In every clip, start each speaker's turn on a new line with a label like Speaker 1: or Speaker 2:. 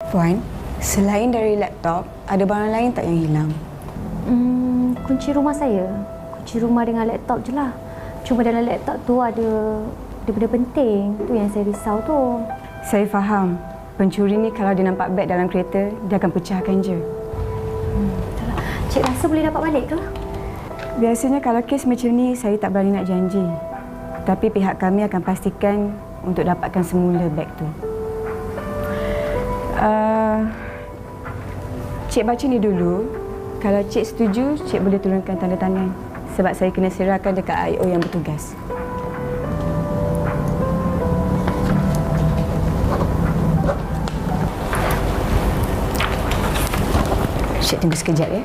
Speaker 1: Puan, selain dari laptop, ada barang lain tak yang hilang?
Speaker 2: Kunci rumah saya. Kunci rumah dengan laptop je lah. Cuma dalam laptop tu ada benda penting. Tu yang saya risau tu.
Speaker 1: Saya faham. Pencuri ni kalau dia nampak beg dalam kereta, dia akan pecahkan je.
Speaker 2: Itulah. Cik rasa boleh dapat balik ke?
Speaker 1: Biasanya kalau kes macam ni, saya tak berani nak janji. Tapi pihak kami akan pastikan untuk dapatkan semula beg tu. Cik baca ni dulu. Kalau cik setuju, cik boleh turunkan tanda tangan. Sebab saya kena serahkan dekat IO yang bertugas. Cik tunggu sekejap ya.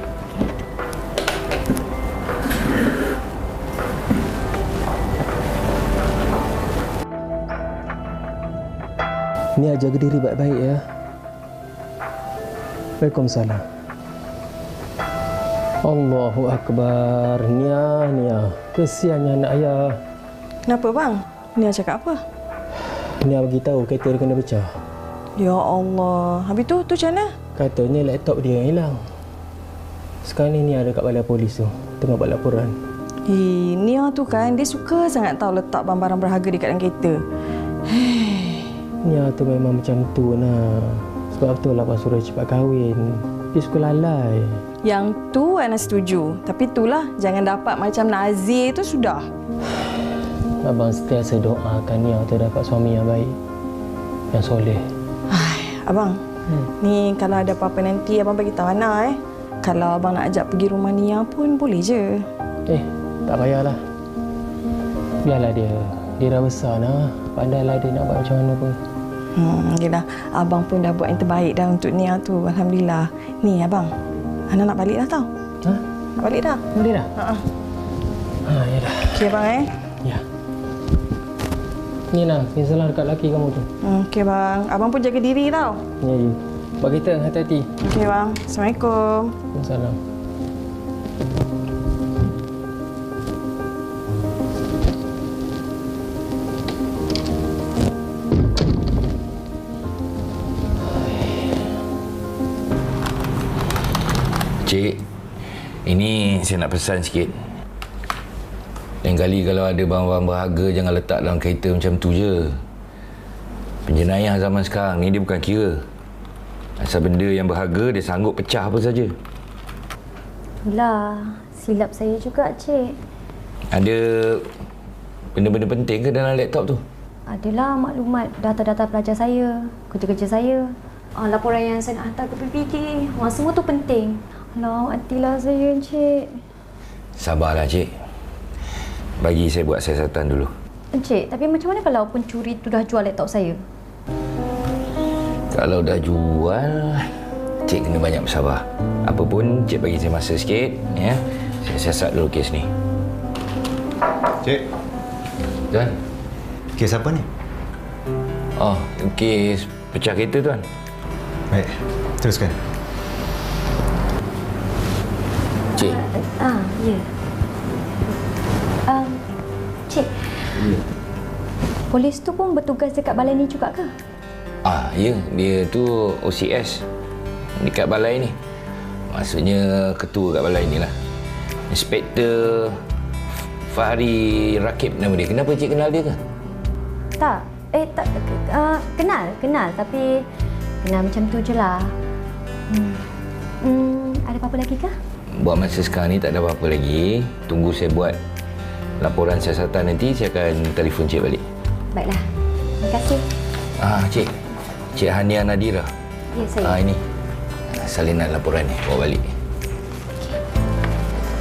Speaker 3: Nia, jaga diri baik-baik ya. Waalaikumsalam. Allahu Akbar. Nia. Kesiannya anak ayah.
Speaker 4: Kenapa bang? Nia cakap apa?
Speaker 3: Nia bagi tahu kereta dia kena pecah.
Speaker 4: Ya Allah. Habis tu macam mana?
Speaker 3: Katanya laptop dia yang hilang. Sekarang ni Nia ada kat balai polis tu. Tengah buat laporan.
Speaker 4: Nia tu kan, dia suka sangat tahu letak barang-barang berharga dekat dalam kereta.
Speaker 3: Nia tu memang macam tu nah. Sebab tu lah abang suruh cepat kahwin. Dia suka lalai.
Speaker 4: Yang tu Ana setuju. Tapi itulah, jangan dapat macam Nazir tu sudah.
Speaker 3: Abang sentiasa doakan Nia tu dapat suami yang baik. Yang soleh.
Speaker 4: Abang, ni kalau ada apa-apa nanti abang bagi tahu Ana Kalau abang nak ajak pergi rumah Nia pun boleh je.
Speaker 3: Tak payahlah. Biarlah dia. Dia dah besar nah. Pandailah dia nak buat macam mana pun.
Speaker 4: Yelah, abang pun dah buat yang terbaik dah untuk Nia tu. Alhamdulillah. Ni abang, Ana nak balik dah tau. Nak balik dah.
Speaker 3: Boleh dah? Yalah.
Speaker 4: Okey abang
Speaker 3: Ya. Ni nah, ni salah dekat laki kamu tu.
Speaker 4: Okey bang, abang pun jaga diri tau.
Speaker 3: Ya. Buat kita hati-hati.
Speaker 4: Okey bang, Assalamualaikum.
Speaker 3: Waalaikumsalam.
Speaker 5: Cik, ini saya nak pesan sikit. Lain kali kalau ada barang-barang berharga, jangan letak dalam kereta macam tu je. Penjenayah zaman sekarang ni dia bukan kira. Asal benda yang berharga, dia sanggup pecah apa saja.
Speaker 2: Itulah, silap saya juga, Cik.
Speaker 5: Ada benda-benda penting ke dalam laptop tu?
Speaker 2: Adalah maklumat data-data pelajar saya, kerja-kerja saya. Laporan yang saya nak hantar ke PPD. Semua tu penting. Alah, hatilah saya, Encik.
Speaker 5: Sabarlah, Cik. Bagi saya buat siasatan dulu.
Speaker 2: Encik, tapi macam mana kalau pencuri tu dah jual laptop saya?
Speaker 5: Kalau dah jual, Cik kena banyak bersabar. Apa pun, Cik bagi saya masa sikit. Ya. Saya siasat dulu kes ni.
Speaker 6: Cik.
Speaker 5: Tuan.
Speaker 6: Kes apa ni?
Speaker 5: Oh, kes pecah kereta, Tuan.
Speaker 6: Baik, teruskan.
Speaker 5: Cik.
Speaker 2: Ya. Cik.
Speaker 5: Ya.
Speaker 2: Polis tu pun bertugas dekat balai ni juga ke?
Speaker 5: Ya. Dia tu OCS dekat balai ni. Maksudnya ketua kat balai ni lah. Inspektor Fahri Rakib nama dia. Kenapa cik kenal dia ke?
Speaker 2: Tak. Tak. Kenal. Tapi kenal macam tu je lah. Ada apa-apa lagi ke?
Speaker 5: Buat masa sekarang ni tak ada apa-apa lagi. Tunggu saya buat laporan siasatan nanti, saya akan telefon cik balik.
Speaker 2: Baiklah. Terima kasih.
Speaker 5: Cik. Cik Hania Nadira.
Speaker 2: Ya, saya.
Speaker 5: Ini. Salinan laporan ni. Bawa balik.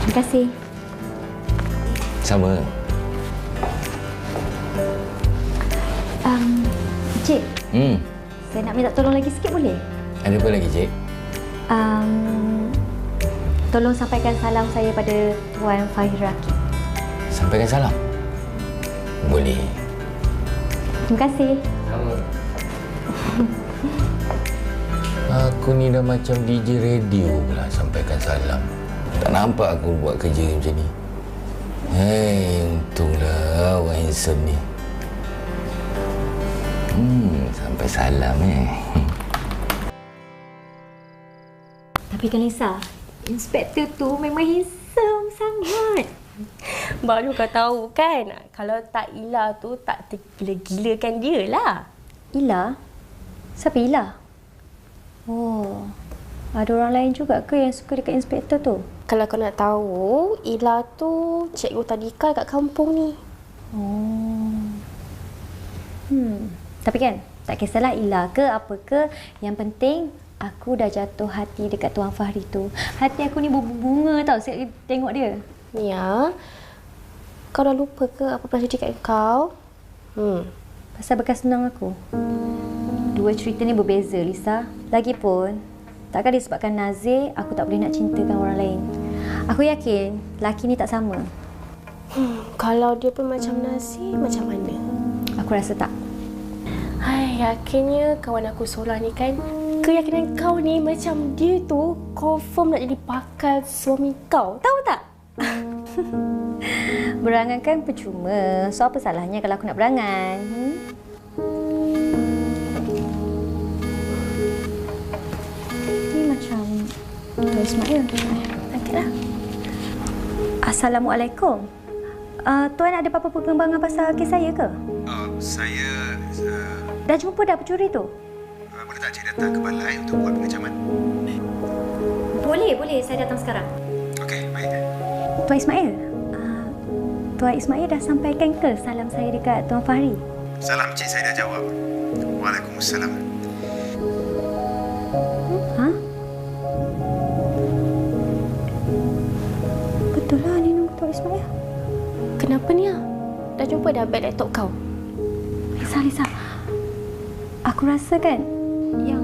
Speaker 2: Terima kasih.
Speaker 5: Sama.
Speaker 2: Cik. Saya nak minta tolong lagi sikit boleh?
Speaker 5: Ada apa lagi, cik?
Speaker 2: Tolong sampaikan salam saya pada Tuan Fahri Rakib.
Speaker 5: Sampaikan salam? Boleh.
Speaker 2: Terima kasih.
Speaker 5: Sama. Aku ni dah macam DJ radio pula sampaikan salam. Tak nampak aku buat kerja macam ni. Untunglah orang handsome ni. Sampai salam
Speaker 2: Tapi kan Lisa, inspektor tu memang handsome sangat.
Speaker 7: Baru kau tahu kan, kalau tak Ila tu tak tergila-gilakan dia lah.
Speaker 2: Ila? Siapa Ila? Oh, ada orang lain juga ke yang suka dekat inspektor tu?
Speaker 7: Kalau kau nak tahu, Ila tu cikgu tadika kat kampung ni.
Speaker 2: Oh. Tapi kan, tak kisahlah Ila ke apa ke, yang penting aku dah jatuh hati dekat Tuan Fahri tu. Hati aku ni berbunga tau sekali tengok dia.
Speaker 7: Mia, kau dah lupa ke apa pernah cerita kat kau?
Speaker 2: Pasal bekas senang aku. Dua cerita ni berbeza, Lisa. Lagipun, takkan disebabkan Nazir, aku tak boleh nak cintakan orang lain. Aku yakin, lelaki ni tak sama.
Speaker 7: Kalau dia pun macam Nazir, macam mana?
Speaker 2: Aku rasa tak.
Speaker 7: Hai, yakinnya kawan aku Solah ni kan, keyakinan kau ni macam dia tu confirm nak jadi bakal suami kau. Tahu tak?
Speaker 2: Berangan kan percuma. So, apa salahnya kalau aku nak berangan? Ni macam Tuan Ismail. Angkatlah. Assalamualaikum. Tuan ada apa-apa perkembangan pasal kes saya ke?
Speaker 6: Saya...
Speaker 2: Dah jumpa dah pencuri tu?
Speaker 6: boleh tak cik datang ke balai untuk buat pengejaman?
Speaker 2: Boleh. Saya datang sekarang.
Speaker 6: Okey, baik.
Speaker 2: Tuan Ismail, Tuan Ismail dah sampaikan ke salam saya dekat Tuan Fahri?
Speaker 6: Salam cik saya dah jawab. Waalaikumsalam.
Speaker 2: Ha? Betul lah ni nombor Tuan Ismail.
Speaker 7: Kenapa Nia? Dah jumpa dah beg laptop kau?
Speaker 2: Lisa. Aku rasa kan yang...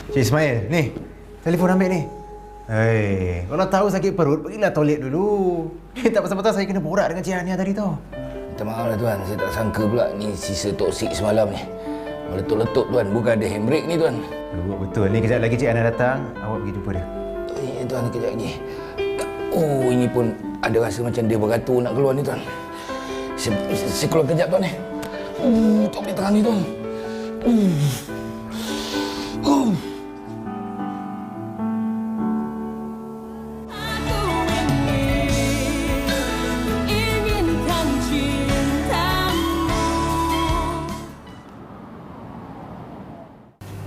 Speaker 6: Cik Ismail, ni. Telefon ambil ni. Hei, kalau tahu sakit perut, pergilah toilet dulu. Tak pasal-pasal saya kena borak dengan Cik Hania tadi tu.
Speaker 5: Minta maaf lah tuan, saya tak sangka pula ni sisa toksik semalam ni. Meletup-letup tuan, bukan ada handbrake ni tuan.
Speaker 6: Betul, ni kejap lagi Cik Hania datang, awak pergi jumpa dia.
Speaker 5: Tuan, kejap lagi. Oh, ini pun ada rasa macam dia beratur nak keluar ni tuan. Saya keluar kejap tuan ni. Tak boleh tahan ni tuan.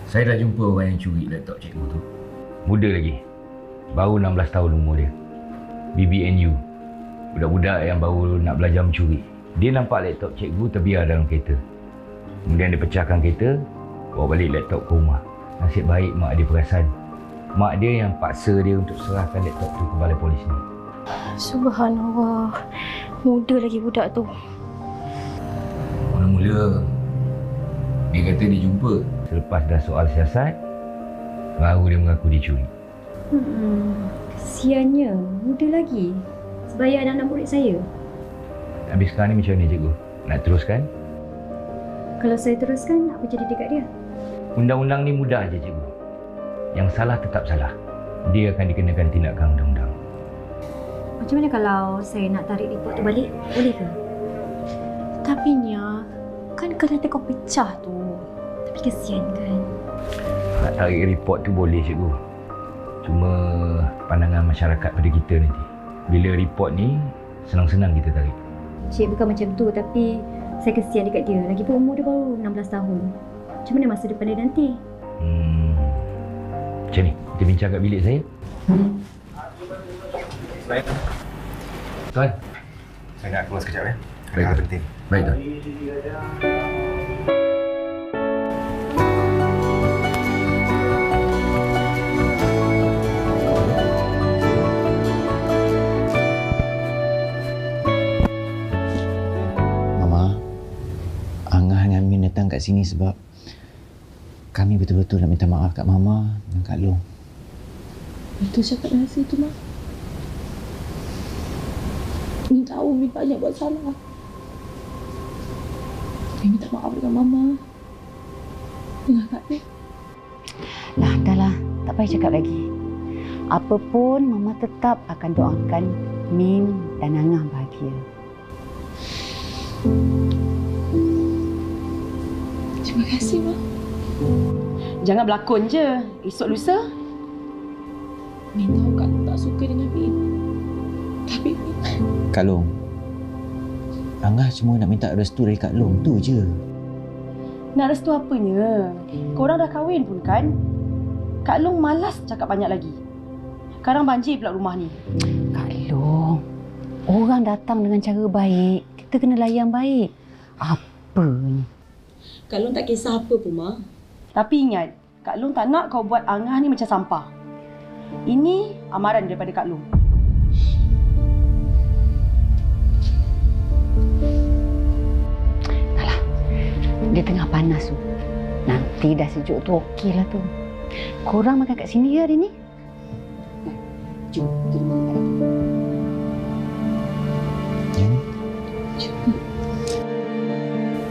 Speaker 5: Saya dah jumpa orang yang curi laptop cikgu tu. Muda lagi. Baru 16 tahun umur dia. BBNU. Budak-budak yang baru nak belajar mencuri. Dia nampak laptop cikgu terbiar dalam kereta. Kemudian dia pecahkan kereta, bawa balik laptop ke rumah. Nasib baik mak dia perasan. Mak dia yang paksa dia untuk serahkan laptop tu ke balai polis ni.
Speaker 7: Subhanallah. Muda lagi budak tu.
Speaker 5: Mula-mula, dia kata dia jumpa. Selepas dah soal siasat, baru dia mengaku dia curi.
Speaker 2: Kesiannya, muda lagi. Sebaya anak-anak murid saya.
Speaker 5: Habis sekarang ni macam mana cikgu? Nak teruskan?
Speaker 2: Kalau saya teruskan, apa jadi dekat dia?
Speaker 5: Undang-undang ni mudah je cikgu. Yang salah tetap salah. Dia akan dikenakan tindakan undang-undang.
Speaker 2: Macam mana kalau saya nak tarik report tu balik? Boleh ke?
Speaker 7: Tapi Nia, kan kereta kau pecah tu.
Speaker 2: Tapi kesian kan?
Speaker 5: Nak tarik report tu boleh cikgu. Cuma pandangan masyarakat pada kita nanti. Bila report ni, senang-senang kita tarik.
Speaker 2: Cik bukan macam tu, tapi saya kesian dekat dia. Lagipun umur dia baru 16 tahun. Macam mana masa depan dia nanti?
Speaker 5: Macam ni, kita bincang kat bilik saya.
Speaker 6: Baik.
Speaker 5: Tuan.
Speaker 6: Saya nak keluar sekejap ya.
Speaker 5: Baik,
Speaker 6: Ada hal penting.
Speaker 5: Baik tuan.
Speaker 8: Datang kat sini sebab kami betul-betul nak minta maaf kat Mama dan Kak Long.
Speaker 9: Itu cakap Nazir tu, Mak. Ni tahu Umi banyak buat salah. Dia minta maaf dengan Mama. Dengan Kak Long.
Speaker 1: Dah lah. Tak payah cakap lagi. Apa pun, Mama tetap akan doakan Min dan Angah bahagia.
Speaker 9: Terima kasih, Mak.
Speaker 10: Jangan berlakon je. Esok lusa.
Speaker 9: Min tahu Kak Long tak suka dengan Min. Tapi
Speaker 8: Kak Long, Angah cuma nak minta restu dari Kak Long, tu je.
Speaker 10: Nak restu apanya? Korang dah kahwin pun kan? Kak Long malas cakap banyak lagi. Sekarang banjir pula rumah ni.
Speaker 1: Kak Long, orang datang dengan cara baik. Kita kena layan baik. Apa ni?
Speaker 9: Kak Long tak kisah apa pun, Ma.
Speaker 10: Tapi ingat, Kak Long tak nak kau buat Angah ni macam sampah. Ini amaran daripada Kak Long.
Speaker 1: Alah, dia tengah panas tu. Nanti dah sejuk tu okeylah tu. Korang makan kat sini ke hari ni? Jom, kita makan.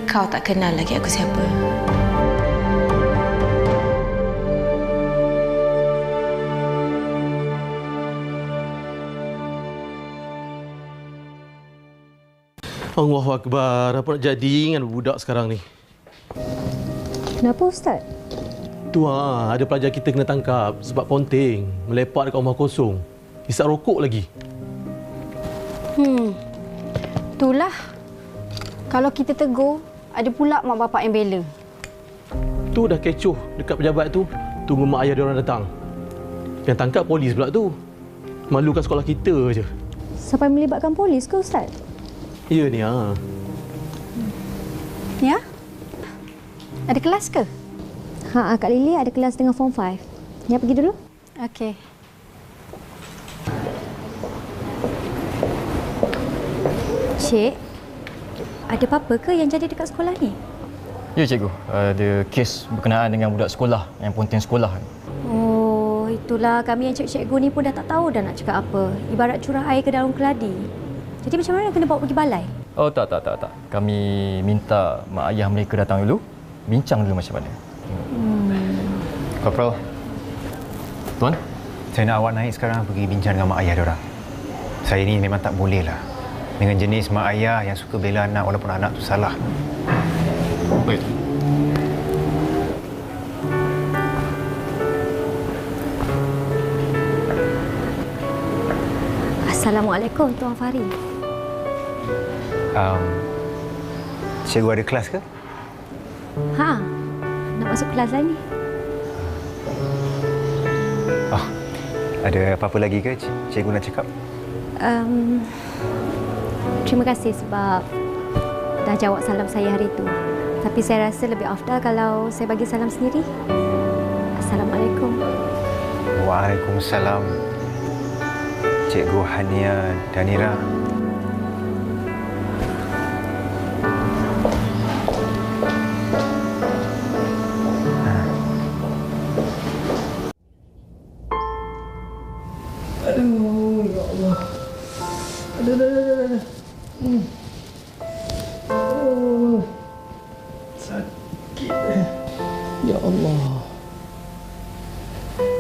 Speaker 7: Kau tak kenal lagi aku siapa.
Speaker 11: Allahu Akbar. Apa nak jadi dengan budak sekarang ni?
Speaker 2: Kenapa Ustaz?
Speaker 11: Tu ada pelajar kita kena tangkap sebab ponting, melepak dekat rumah kosong. Hisap rokok lagi.
Speaker 2: Itulah. Kalau kita tegur, ada pula mak bapak yang bela.
Speaker 11: Tu dah kecoh dekat pejabat tu. Tunggu mak ayah diorang datang. Yang tangkap polis pula tu. Malukan sekolah kita je.
Speaker 2: Sampai melibatkan polis ke Ustaz?
Speaker 11: Ya ni
Speaker 2: Ya? Ada kelas ke? Kak Lily ada kelas dengan Form 5. Nia pergi dulu. Okey. Cik, ada apa-apa ke yang jadi dekat sekolah ni?
Speaker 12: Ya, cikgu. Ada kes berkenaan dengan budak sekolah yang ponting sekolah.
Speaker 2: Oh, itulah kami yang cikgu ni pun dah tak tahu dah nak cakap apa. Ibarat curah air ke dalam keladi. Jadi macam mana kena bawa pergi balai?
Speaker 12: Oh, tak. Kami minta mak ayah mereka datang dulu, bincang dulu macam mana.
Speaker 6: Korporal.
Speaker 12: Tuan?
Speaker 6: Saya nak awak naik sekarang pergi bincang dengan mak ayah diorang. Saya ni memang tak boleh lah dengan jenis mak ayah yang suka bela anak walaupun anak tu salah.
Speaker 12: Baik.
Speaker 2: Assalamualaikum Tuan Fahri.
Speaker 6: Cikgu ada kelas ke?
Speaker 2: Nak masuk kelas lah ni.
Speaker 6: Ada apa-apa lagi ke cikgu nak cakap?
Speaker 2: Terima kasih sebab dah jawab salam saya hari itu. Tapi saya rasa lebih afdal kalau saya bagi salam sendiri. Assalamualaikum.
Speaker 6: Waalaikumsalam. Cikgu Hania Danira.
Speaker 3: Aduh, ya Allah. Aduh. Sakit. Ya Allah.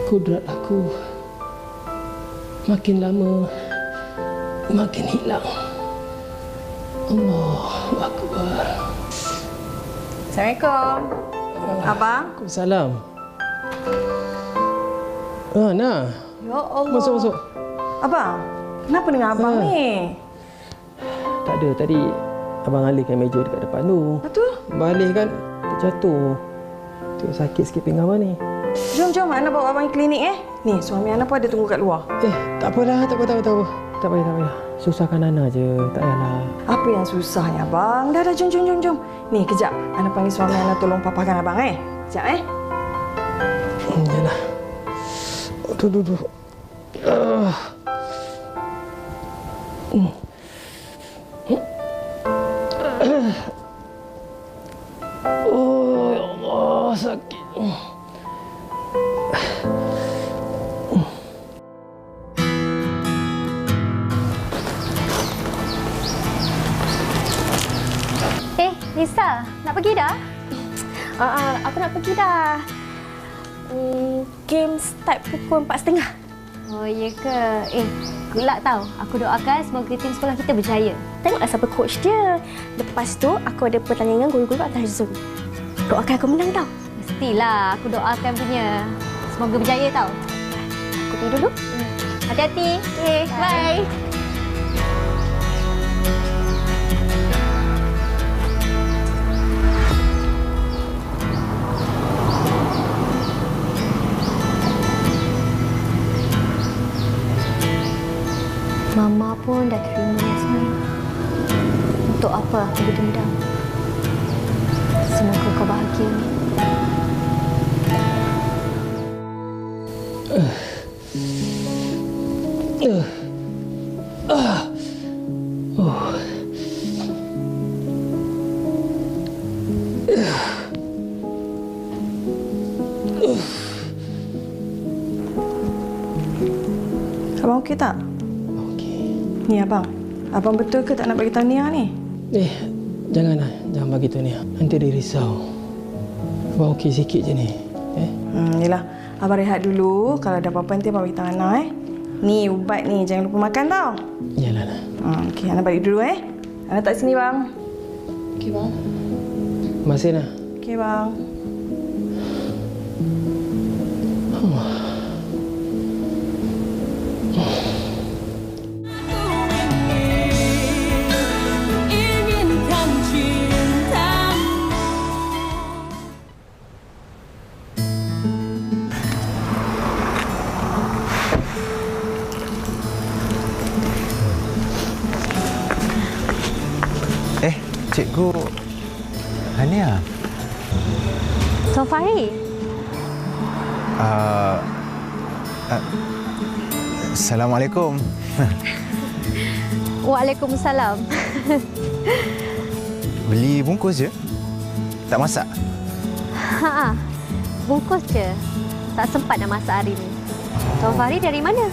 Speaker 3: Kudrat aku makin lama makin hilang. Allahu Akbar.
Speaker 4: Assalamualaikum. Abang.
Speaker 3: Waalaikumsalam. Nah.
Speaker 4: Ya Allah.
Speaker 3: Masuk.
Speaker 4: Abang, kenapa dengan abang ni?
Speaker 3: Tak ada, tadi abang alihkan meja dekat depan tu.
Speaker 4: Betul?
Speaker 3: Abang alihkan, terjatuh. Tengok sakit sikit pinggang abang ni.
Speaker 4: Jom, Ana bawa abang ke klinik Ni, suami Ana pun ada tunggu kat luar.
Speaker 3: Tak apalah, tak apa. Tak payah. Susahkan Ana je, tak payahlah.
Speaker 4: Apa yang susahnya abang? Dah, jom. Ni, kejap. Ana panggil suami Ana tolong papakan abang Kejap
Speaker 3: Yalah. Duduk. Oh, ya Allah, sakit.
Speaker 2: Lisa, nak pergi dah?
Speaker 7: Aku nak pergi dah. Game start pukul 4.30.
Speaker 2: Oh, ya ke? Good luck tau. Aku doakan semoga tim sekolah kita berjaya.
Speaker 7: Tengoklah siapa coach dia. Lepas tu, aku ada pertandingan guru-guru atas Zoom. Doakan aku menang tau.
Speaker 2: Mestilah aku doakan punya. Semoga berjaya tau. Aku pergi dulu. Hati-hati. Okay, bye. Mama pun dah terima Yasmin. Untuk apa aku berdendam? Semoga kau bahagia.
Speaker 4: Abang okey tak? Ni abang. Abang betul ke tak nak bagi tahu Nia ni?
Speaker 3: Janganlah. Jangan bagi tahu Nia. Nanti dia risau. Abang okey sikit je ni.
Speaker 4: Yelah. Abang rehat dulu. Kalau ada apa-apa nanti abang bagi tahu Ana Ni ubat ni. Jangan lupa makan tau.
Speaker 3: Yalah.
Speaker 4: Okey, Ana balik dulu Ana tak sini bang.
Speaker 9: Okey bang.
Speaker 3: Terima kasih Nah.
Speaker 4: Okey bang.
Speaker 6: Cikgu Hania.
Speaker 2: Tuan Fahri.
Speaker 6: Assalamualaikum.
Speaker 2: Waalaikumsalam.
Speaker 6: Beli bungkus je? Tak masak?
Speaker 2: Bungkus je. Tak sempat nak masak hari ni. Tuan Fahri dari mana?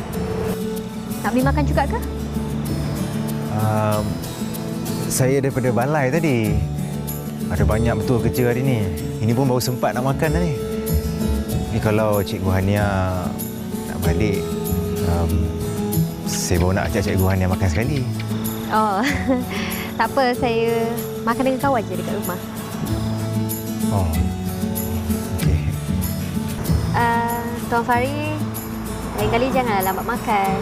Speaker 2: Nak beli makan juga ke?
Speaker 6: Saya daripada Balai tadi. Ada banyak betul kerja hari ni. Ini pun baru sempat nak makan dah ni. Ni kalau Cikgu Hania nak balik, saya baru nak ajak Cikgu Hania makan sekali.
Speaker 2: Oh, tak apa. Saya makan dengan kawan je dekat rumah.
Speaker 6: Oh, okey.
Speaker 2: Tuan Fahri, lain kali janganlah lambat makan.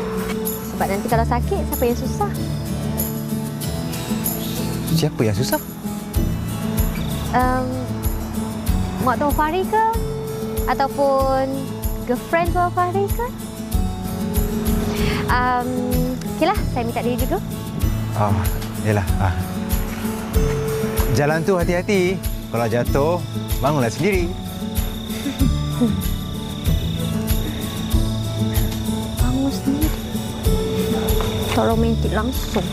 Speaker 2: Sebab nanti kalau sakit, siapa yang susah?
Speaker 6: Siapa yang susah?
Speaker 2: Mak Tuan Fahri ke? Ataupun girlfriend Tuan Fahri ke? Okeylah, saya minta diri dulu.
Speaker 6: Yalah. Jalan tu hati-hati. Kalau jatuh, bangunlah sendiri.
Speaker 2: Bangun sendiri? Tak romantik langsung.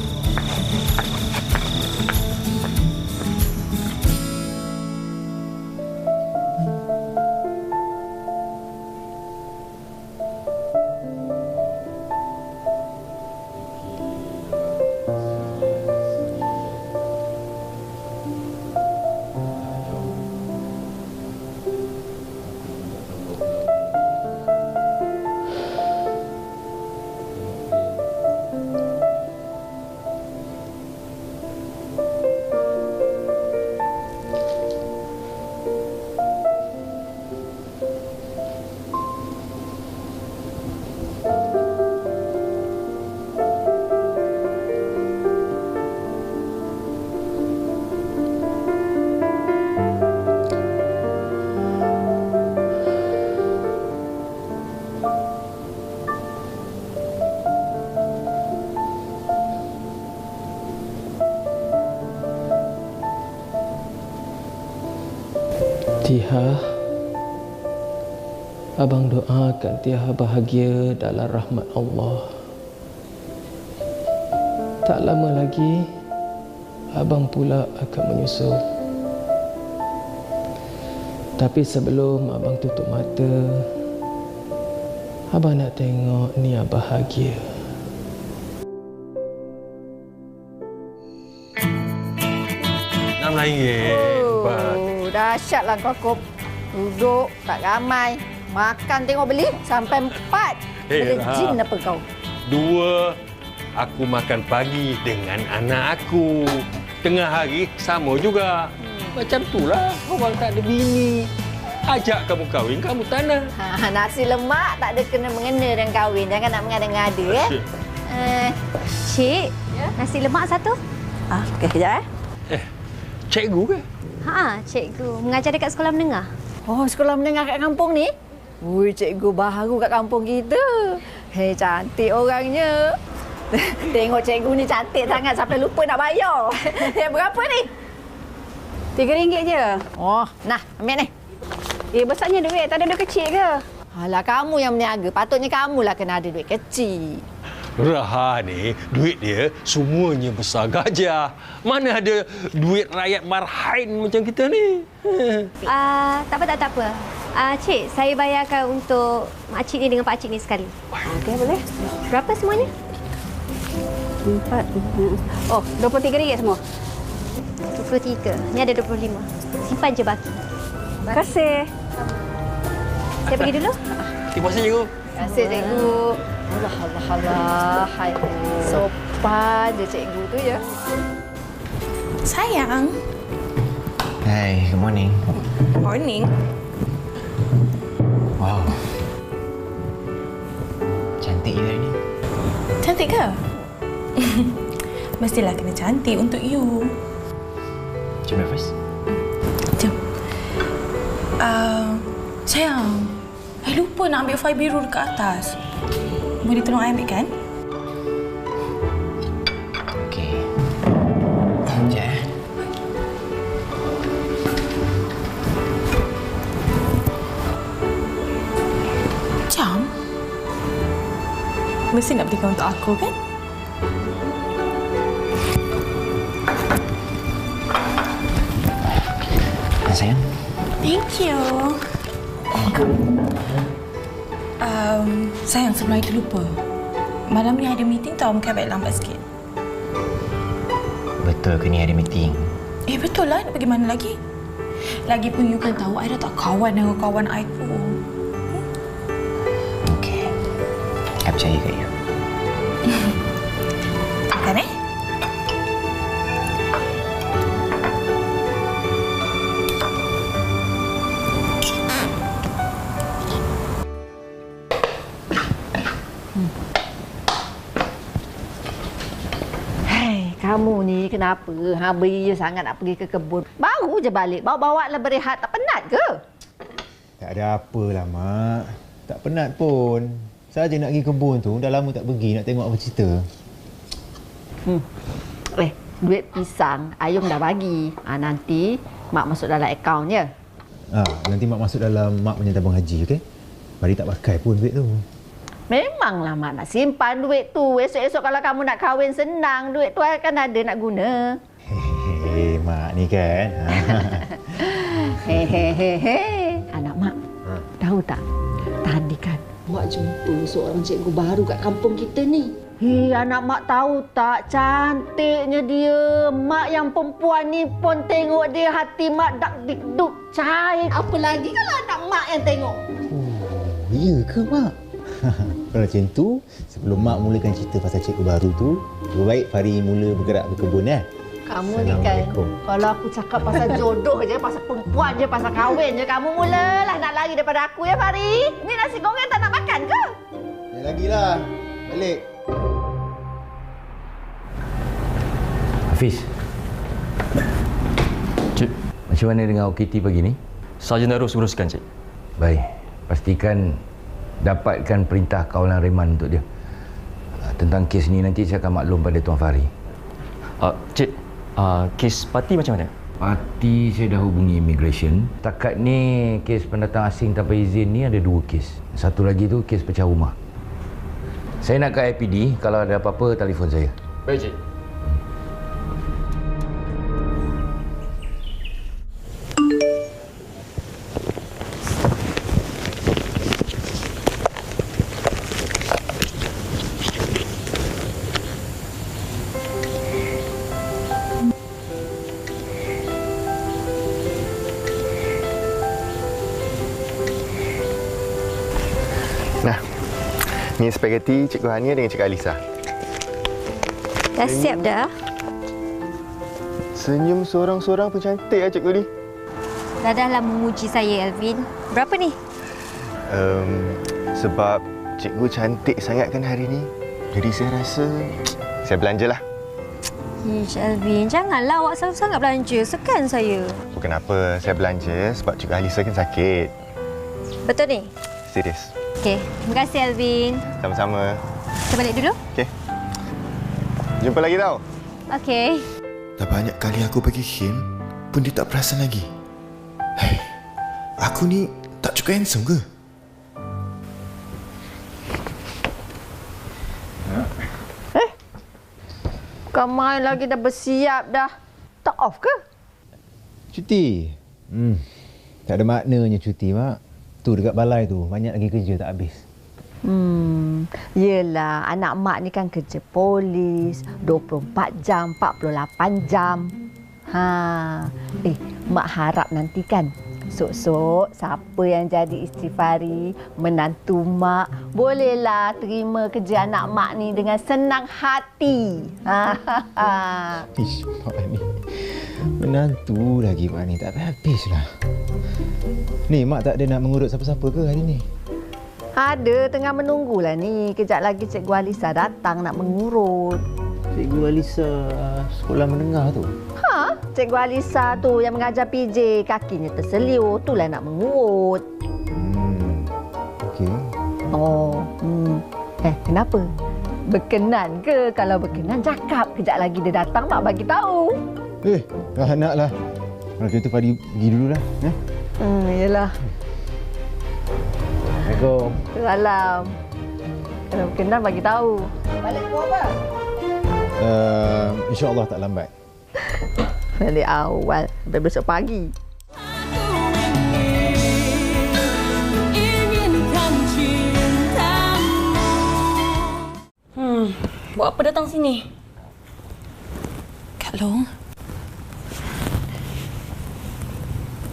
Speaker 3: Tiha, abang doakan Tiha bahagia dalam rahmat Allah. Tak lama lagi, abang pula akan menyusul. Tapi sebelum abang tutup mata, abang nak tengok Nia bahagia.
Speaker 11: RM6.
Speaker 13: Dahsyatlah kau. Duduk tak ramai. Makan tengok beli sampai 4. Berjin apa kau?
Speaker 11: 2. Aku makan pagi dengan anak aku. Tengah hari sama juga. Macam itulah orang tak ada bini.
Speaker 14: Ajak kamu kahwin, kamu tanah.
Speaker 13: Nasi lemak tak ada kena-mengena dengan kahwin. Jangan nak mengada-ngada, ya.
Speaker 2: Cik, nasi lemak satu.
Speaker 13: Okey, kejap,
Speaker 14: Cikgu ke?
Speaker 2: Cikgu. Mengajar dekat sekolah menengah.
Speaker 13: Oh, sekolah menengah kat kampung ni? Ui, cikgu baru kat kampung kita. Hei, cantik orangnya. Tengok cikgu ni cantik sangat sampai lupa nak bayar. Berapa ni?
Speaker 10: RM3 je.
Speaker 13: Oh, nah, ambil ni.
Speaker 10: Besarnya duit, tak ada duit kecil ke?
Speaker 13: Alah, kamu yang berniaga. Patutnya kamulah kena ada duit kecil.
Speaker 14: Raha ni, duit dia semuanya besar gajah. Mana ada duit rakyat marhain macam kita ni?
Speaker 2: Tak apa. Cik, saya bayarkan untuk makcik ni dengan pakcik ni sekali.
Speaker 10: Okey, boleh.
Speaker 2: Berapa semuanya?
Speaker 10: 4. Oh, RM23 semua.
Speaker 2: 23. Ni ada 25. Simpan je baki.
Speaker 10: Terima kasih.
Speaker 2: Saya pergi dulu.
Speaker 14: Terima kasih, cikgu.
Speaker 13: Terima kasih, cikgu. Allah. Hai. Sopan je cikgu tu ya.
Speaker 4: Sayang.
Speaker 8: Hai, good morning.
Speaker 4: Morning.
Speaker 8: Wow. Cantik you hari ni.
Speaker 4: Cantik ke? Mestilah kena cantik untuk you.
Speaker 8: Jom breakfast.
Speaker 4: Jom. Sayang, I lupa nak ambil fail biru dekat atas. Boleh tolong I ambil kan?
Speaker 8: Okey. Sekejap.
Speaker 4: Jam? Mesti nak berikan untuk aku kan?
Speaker 8: Sayang.
Speaker 4: Thank you. Sayang, sebelum itu lupa. Malam ni ada meeting tau, mungkin balik lambat sikit.
Speaker 8: Betul ke ni ada meeting?
Speaker 4: Betul lah. Nak pergi mana lagi? Lagipun you kan tahu, I dah tak kawan dengan kawan I tu.
Speaker 8: Okey. I percaya kat you.
Speaker 4: Kan
Speaker 13: Kamu ni kenapa? Beria sangat nak pergi ke kebun. Baru je balik. Bawa-bawa lah berehat. Tak penat ke?
Speaker 6: Tak ada apalah, Mak. Tak penat pun. Saja nak pergi kebun tu. Dah lama tak pergi. Nak tengok apa cerita.
Speaker 13: Duit pisang Ayum dah bagi. Nanti Mak masuk dalam akaun je.
Speaker 6: Nanti Mak masuk dalam Mak punya tabung haji, okey? Mari tak pakai pun duit tu.
Speaker 13: Memanglah Mak nak simpan duit tu. Esok-esok kalau kamu nak kahwin senang. Duit tu akan ada nak guna.
Speaker 6: Mak ni kan.
Speaker 13: Anak Mak, tahu tak? Tadi kan Mak jumpa seorang cikgu baru kat kampung kita ni. Anak Mak tahu tak? Cantiknya dia. Mak yang perempuan ni pun tengok dia hati Mak dak-dik-duk cair. Apa lagi kalau anak Mak yang tengok?
Speaker 6: Ya ke, Mak? Kalau macam tu, sebelum Mak mulakan cerita pasal cikgu baru tu, lebih baik Fari mula bergerak berkebun,
Speaker 13: Kamu ni kan, kalau aku cakap pasal jodoh je, pasal perempuan je, pasal kahwin je, kamu mulalah nak lari daripada aku ya, Fari. Ni nasi goreng tak nak makan ke?
Speaker 6: Ya, lagilah. Balik.
Speaker 5: Hafiz.
Speaker 12: Cik.
Speaker 5: Macam mana dengan OKT pagi ni?
Speaker 12: Sarjan terus uruskan, Cik.
Speaker 5: Baik. Pastikan dapatkan perintah kawalan reman untuk dia. Tentang kes ni nanti saya akan maklum pada Tuan Fahri.
Speaker 12: Cik, kes parti macam mana?
Speaker 5: Parti saya dah hubungi immigration. Takat ni kes pendatang asing tanpa izin ni ada 2 kes. Satu lagi tu kes pecah rumah. Saya nak ke IPD, kalau ada apa-apa telefon saya.
Speaker 12: Baik, Cik.
Speaker 15: Ni spaghetti Cikgu Hania dengan Cikgu Alisa.
Speaker 2: Dah siap dah?
Speaker 15: Senyum seorang-seorang pun cantik lah Cikgu ni.
Speaker 2: Dadahlah memuji saya, Alvin. Berapa ni?
Speaker 15: Sebab cikgu cantik sangat kan hari ni. Jadi saya rasa saya belanjalah.
Speaker 2: Ish, Alvin, janganlah awak sangat belanja. Sekan saya.
Speaker 15: Bukan apa, saya belanja sebab cikgu Alisa kan sakit.
Speaker 2: Betul ni?
Speaker 15: Serius.
Speaker 2: Okey, terima kasih, Alvin.
Speaker 15: Sama-sama.
Speaker 2: Kita balik dulu?
Speaker 15: Okey. Jumpa lagi tau.
Speaker 2: Okey.
Speaker 16: Dah banyak kali aku bagi hint pun dia tak perasan lagi. Hei, aku ni tak cukup handsome ke?
Speaker 13: Bukan main lagi, dah bersiap dah. Tak off ke?
Speaker 6: Cuti? Tak ada maknanya cuti, Mak. Tu dekat balai tu, banyak lagi kerja tak habis.
Speaker 13: Yelah, anak mak ni kan kerja polis 24 jam, 48 jam. Mak harap nanti kan sok-sok siapa yang jadi isteri Fari, menantu mak, bolehlah terima kerja anak mak ni dengan senang hati.
Speaker 6: Ish, Mak ni. Menantu lagi Mak ni, tak habislah. Ni, Mak tak ada nak mengurut siapa-siapa ke hari ni?
Speaker 13: Ada, tengah menunggulah ni. Kejap lagi Cikgu Alisa datang nak mengurut.
Speaker 6: Cikgu Alisa sekolah menengah tu?
Speaker 13: Cikgu Alisa tu yang mengajar PJ, kakinya terseliur, itulah nak mengurut.
Speaker 6: Okey.
Speaker 13: Kenapa? Berkenan ke? Kalau berkenan, cakap. Kejap lagi dia datang, Mak bagi tahu.
Speaker 6: Dah naklah. Kalau macam tu, Fadi pergi dululah.
Speaker 13: Yelah.
Speaker 6: Assalamualaikum.
Speaker 13: Salam. Kalau berkenan, bagi tahu. Balik ke apa?
Speaker 6: InsyaAllah tak lambat.
Speaker 13: Balik awal sampai besok pagi.
Speaker 10: Buat apa datang sini?
Speaker 7: Kak Long.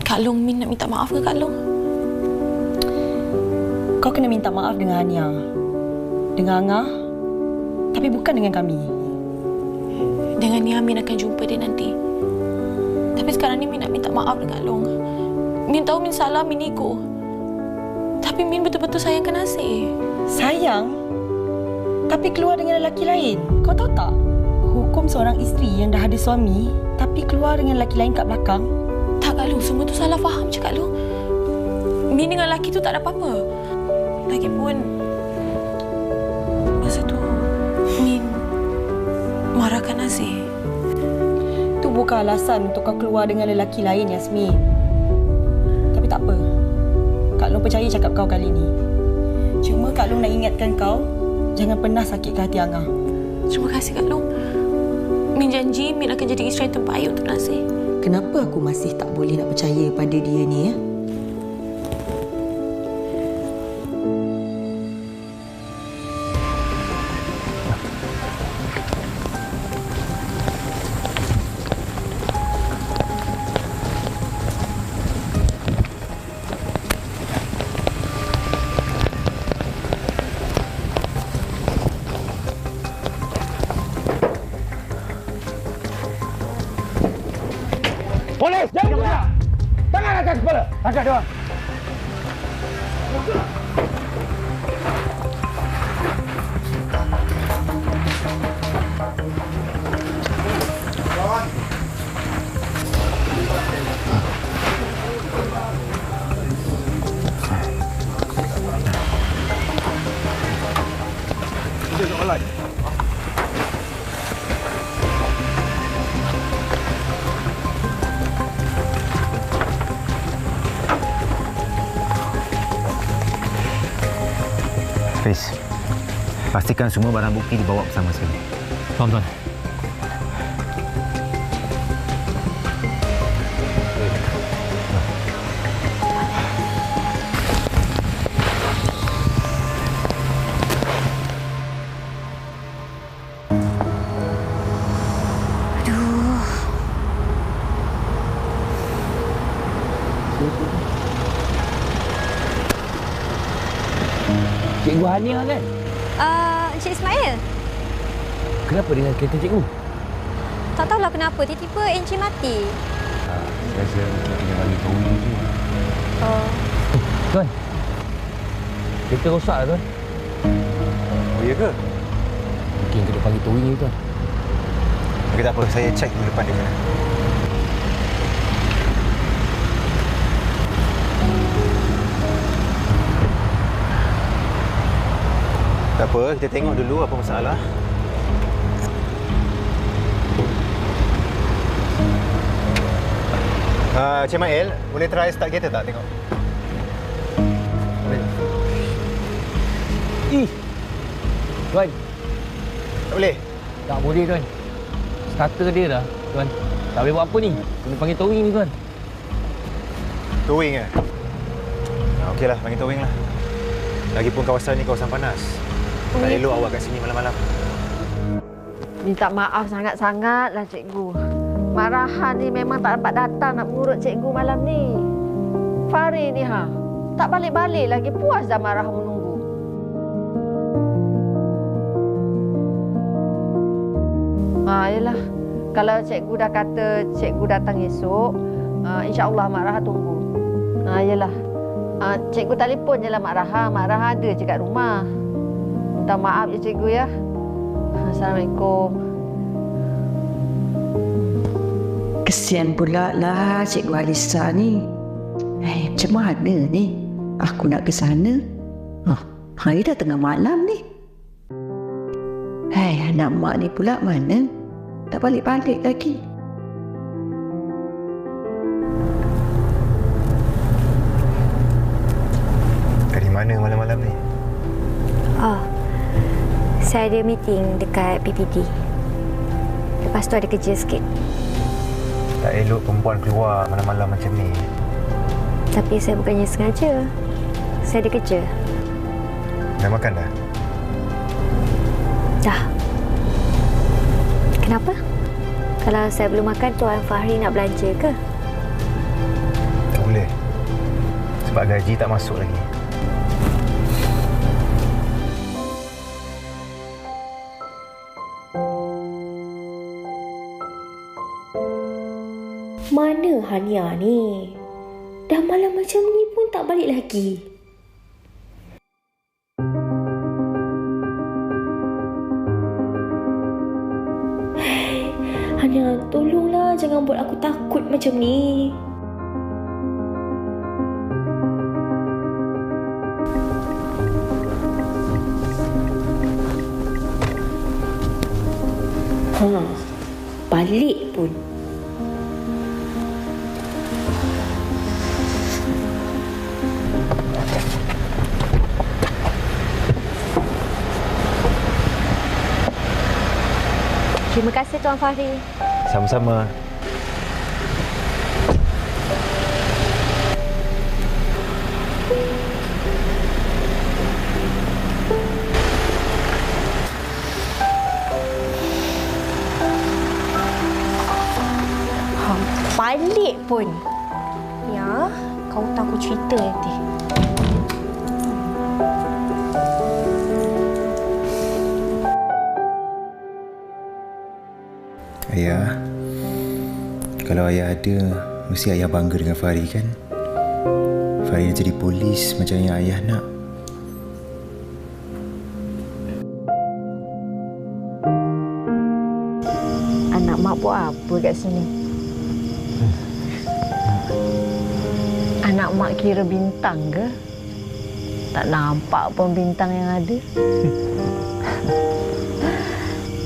Speaker 7: Kak Long, Min nak minta maaf ke Kak Long?
Speaker 10: Kau kena minta maaf dengan Hania. Dengan Angah. Tapi bukan dengan kami.
Speaker 7: Dengan ni Min akan jumpa dia nanti. Tapi sekarang ni Min nak minta maaf dengan Long. Min tahu Min salah, Min ego. Tapi Min betul-betul sayangkan Nasir.
Speaker 10: Sayang? Tapi keluar dengan lelaki lain. Kau tahu tak? Hukum seorang isteri yang dah ada suami tapi keluar dengan lelaki lain kat belakang.
Speaker 7: Tak Kak Long, semua tu salah faham je Kak Long. Min dengan lelaki tu tak ada apa-apa. Lagipun masa tu Min marahkan Nasir.
Speaker 10: Itu bukan alasan untuk kau keluar dengan lelaki lain, Yasmin. Tapi tak apa. Kak Long percaya cakap kau kali ni. Cuma Kak Long nak ingatkan kau, jangan pernah sakitkan hati Angah.
Speaker 7: Terima kasih Kak Long. Min janji Min akan jadi isteri yang terbaik untuk Nasir.
Speaker 10: Kenapa aku masih tak boleh nak percaya pada dia ni, ya?
Speaker 17: Polis! Jangan bergerak! Tangan atas kepala! Tangkap dia orang!
Speaker 6: Fiz, pastikan semua barang bukti dibawa bersama sekali.
Speaker 12: Faham, Tuan.
Speaker 5: Cikgu Hania kan?
Speaker 2: Encik Ismail.
Speaker 5: Kenapa dengan kereta cikgu?
Speaker 2: Tak tahulah kenapa, tiba-tiba enjin mati.
Speaker 5: Saya rasa kena bagi towing tu.
Speaker 3: Tuan. Kereta rosak lah, Tuan.
Speaker 6: Oh, iya ke?
Speaker 3: Mungkin kena panggil towing ni, Tuan.
Speaker 6: Okey, tak apa. Saya cek dulu depan dia sana. Tak apa, kita tengok dulu apa masalah. Cik Mail, boleh try start kereta tak tengok?
Speaker 3: Ih! Tuan.
Speaker 6: Tak boleh?
Speaker 3: Tak boleh, Tuan. Starter dia dah, Tuan. Tak boleh buat apa ni? Kena panggil towing ni, Tuan.
Speaker 6: Towing eh? Okeylah, panggil towing lah. Lagipun kawasan ni kawasan panas. Tak elok awak kat sini malam-malam.
Speaker 13: Minta maaf sangat-sangatlah cikgu. Mak Rahan ni memang tak dapat datang nak mengurut cikgu malam ni. Fahri ni tak balik-balik lagi, puas dah Mak Rahan menunggu. Yelah. Kalau cikgu dah kata cikgu datang esok, insya-Allah Mak Rahan tunggu. Yelah. Cikgu telefon je lah Mak Rahan. Mak Rahan ada je kat rumah. Minta maaf ya cikgu ya. Assalamualaikum.
Speaker 18: Kesian pula lah Cikgu Alisa ni. Macam mana ni? Aku nak ke sana. Hari dah tengah malam ni. Anak mak ni pula mana? Tak balik-balik lagi.
Speaker 6: Dari mana malam-malam ni?
Speaker 2: Saya ada meeting dekat PPD. Lepas tu ada kerja sikit.
Speaker 6: Tak elok perempuan keluar malam-malam macam ni.
Speaker 2: Tapi saya bukannya sengaja. Saya ada kerja.
Speaker 6: Dah makan dah?
Speaker 2: Dah. Kenapa? Kalau saya belum makan, Tuan Fahri nak belanja ke?
Speaker 6: Tak boleh. Sebab gaji tak masuk lagi.
Speaker 7: Mana Hania ni? Dah malam macam ni pun tak balik lagi. Hania, tolonglah jangan buat aku takut macam ni. Balik pun.
Speaker 2: Terima kasih Tuan Fahri.
Speaker 6: Sama-sama.
Speaker 7: Balik pun. Ya, kau tak aku cerita nanti.
Speaker 6: Ayah, kalau ayah ada, mesti ayah bangga dengan Fahri kan? Fahri nak jadi polis macam yang ayah nak.
Speaker 13: Anak mak buat apa kat sini? Anak mak kira bintang ke? Tak nampak pun bintang yang ada.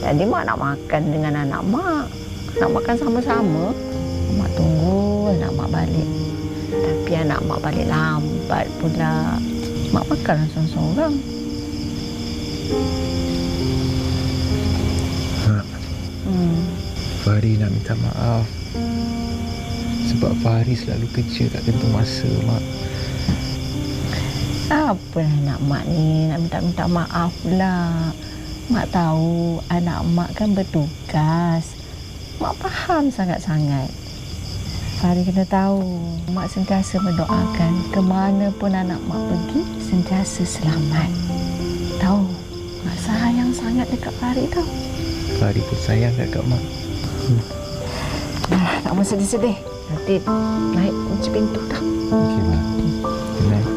Speaker 13: Jadi mak nak makan dengan anak mak. Nak makan sama-sama. Mak tunggu anak mak balik. Tapi anak mak balik lambat pula. Mak makan seorang-seorang.
Speaker 16: Mak, Fahri nak minta maaf. Sebab Fahri selalu kerja tak tentu masa, Mak.
Speaker 13: Apa anak mak ni nak minta maaf pula. Mak tahu anak mak kan bertugas. Mak faham sangat-sangat. Fahri kena tahu, mak sentiasa mendoakan ke mana pun anak mak pergi, sentiasa selamat. Tahu, mak sayang sangat dekat Fahri tau.
Speaker 16: Fahri pun sayang dekat Mak.
Speaker 13: Tak mau sedih-sedih. Nanti naik kunci pintu dah.
Speaker 8: Okey, Mak. Good night.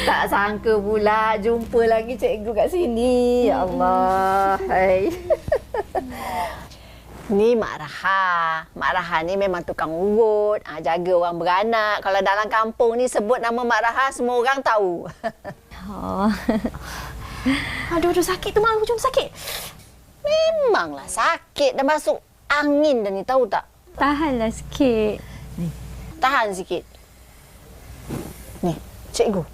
Speaker 13: Tak sangka pula jumpa lagi cikgu kat sini. Ya Allah. Hai. Ni Mak Raha. Mak Raha ni memang tukang urut. Jaga orang beranak. Kalau dalam kampung ni sebut nama Mak Raha, semua orang tahu.
Speaker 2: Oh.
Speaker 7: Aduh, sakit tu Mak. Hujung sakit.
Speaker 13: Memanglah sakit. Dah masuk angin dah ni, tahu tak?
Speaker 2: Tahanlah sikit.
Speaker 13: Ni, tahan sikit. Ni, cikgu.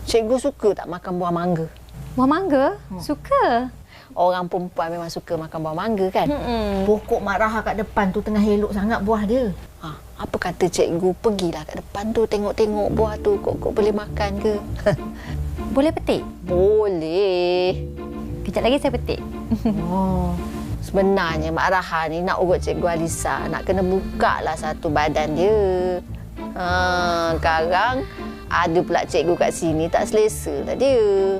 Speaker 13: Cikgu suka tak makan buah mangga?
Speaker 2: Buah mangga? Suka.
Speaker 13: Orang perempuan memang suka makan buah mangga kan? Pokok Mak Raha kat depan tu tengah elok sangat buah dia. Apa kata cikgu pergilah kat depan tu tengok-tengok buah tu kok boleh makan ke?
Speaker 2: Boleh petik?
Speaker 13: Boleh.
Speaker 2: Kejap lagi saya petik.
Speaker 13: Oh. Sebenarnya Mak Raha ni nak urut Cikgu Alisa, nak kena buka lah satu badan dia. Sekarang ada pula cikgu kat sini, tak selesa lah dia.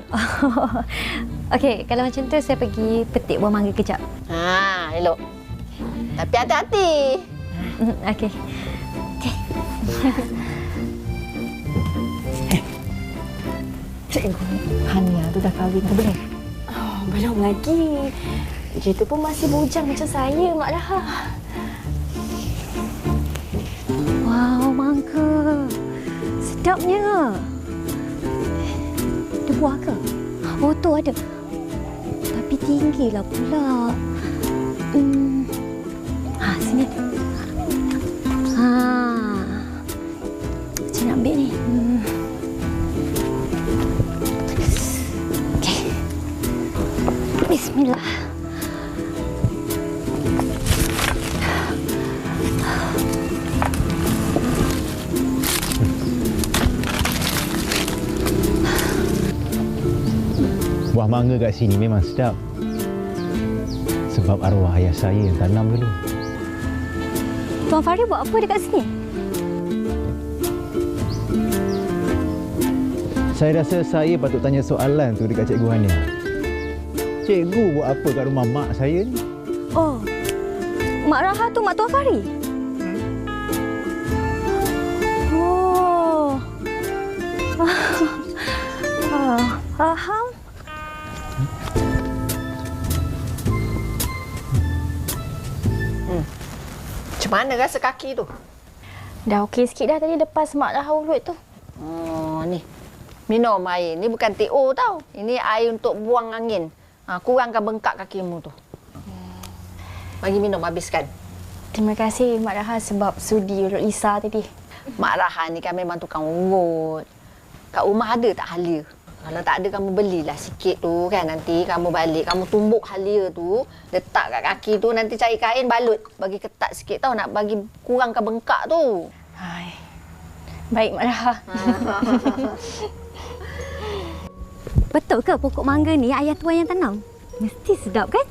Speaker 2: Okey, kalau macam tu saya pergi petik buah mangga kejap.
Speaker 13: Elok. Tapi hati-hati.
Speaker 2: Okey.
Speaker 13: Cikgu, Hania tu dah kahwin ke belum?
Speaker 7: Oh, belum lagi. Dia tu pun masih bujang macam saya, Mak Raha.
Speaker 2: Wow, mangga. Sedapnya. Ada buah ke? Oh, tu ada. Tapi tinggilah pula. Sini. Saya nak ambil ni. Okey. Bismillah.
Speaker 6: Buah mangga kat sini memang sedap. Sebab arwah ayah saya yang tanam dulu.
Speaker 2: Tuan Fahri buat apa dekat sini?
Speaker 6: Saya rasa saya patut tanya soalan tu dekat Cikgu Hania. Cikgu buat apa kat rumah mak saya ni?
Speaker 2: Oh, Mak Raha tu mak Tuan Fahri? Oh. Faham.
Speaker 13: Macam mana rasa kaki tu?
Speaker 7: Dah okey sikit dah tadi lepas Mak Raha urut tu.
Speaker 13: Oh, ni. Minum air. Ni bukan TO tau. Ini air untuk buang angin. Kurangkan bengkak kakimu tu. Bagi minum, habiskan.
Speaker 7: Terima kasih Mak Raha sebab sudi urut Lisa tadi.
Speaker 13: Mak Raha ni kan memang tukang urut. Kat rumah ada tak halia? Kalau tak ada, kamu belilah sikit tu kan. Nanti kamu balik, kamu tumbuk halia tu, letak kat kaki tu, nanti cari kain balut. Bagi ketat sikit tau, nak bagi kurangkan bengkak tu.
Speaker 7: Hai. Baik Mak Raha.
Speaker 2: Betul ke pokok mangga ni ayah tuan yang tanam? Mesti sedap kan?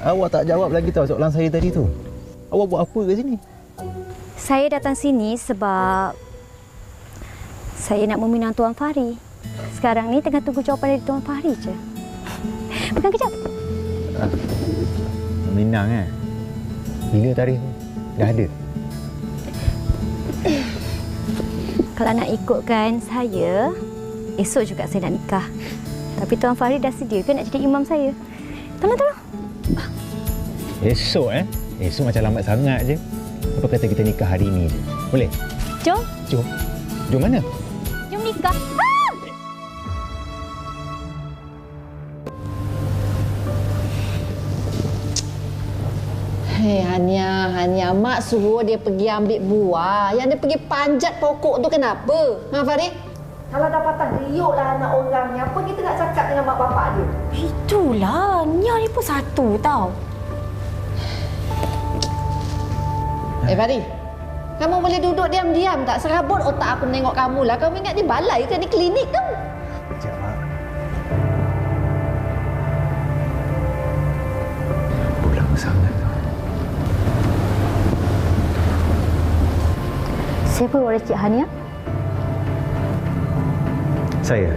Speaker 6: Awak tak jawab lagi tau soalan saya tadi tu. Awak buat apa kat sini?
Speaker 2: Saya datang sini sebab saya nak meminang Tuan Fahri. Sekarang ni tengah tunggu jawapan dari Tuan Fahri je. Pegang kejap.
Speaker 6: Meminang kan? Bila tarikh tu? Dah ada?
Speaker 2: Kalau nak ikutkan saya, esok juga saya nak nikah. Tapi Tuan Fahri dah sedia ke nak jadi imam saya? Tolong.
Speaker 6: Esok Esok macam lambat sangat je. Apa kata kita nikah hari ni je? Boleh?
Speaker 2: Jom.
Speaker 6: Jom mana?
Speaker 2: Jom nikah.
Speaker 13: Hania, Mak suruh dia pergi ambil buah. Yang dia pergi panjat pokok tu kenapa? Fahri? Kalau dah patah riuklah anak orang ni, apa kita nak cakap dengan mak bapak dia?
Speaker 7: Itulah, Nia ni pun satu tau.
Speaker 13: Fahri, kamu boleh duduk diam-diam tak? Serabut otak aku menengok kamu lah. Kamu ingat ni balai ke? Ni klinik tu.
Speaker 6: Sekejap, Mak. Pulang sangat.
Speaker 2: Siapa waris Cik Hania?
Speaker 6: Saya.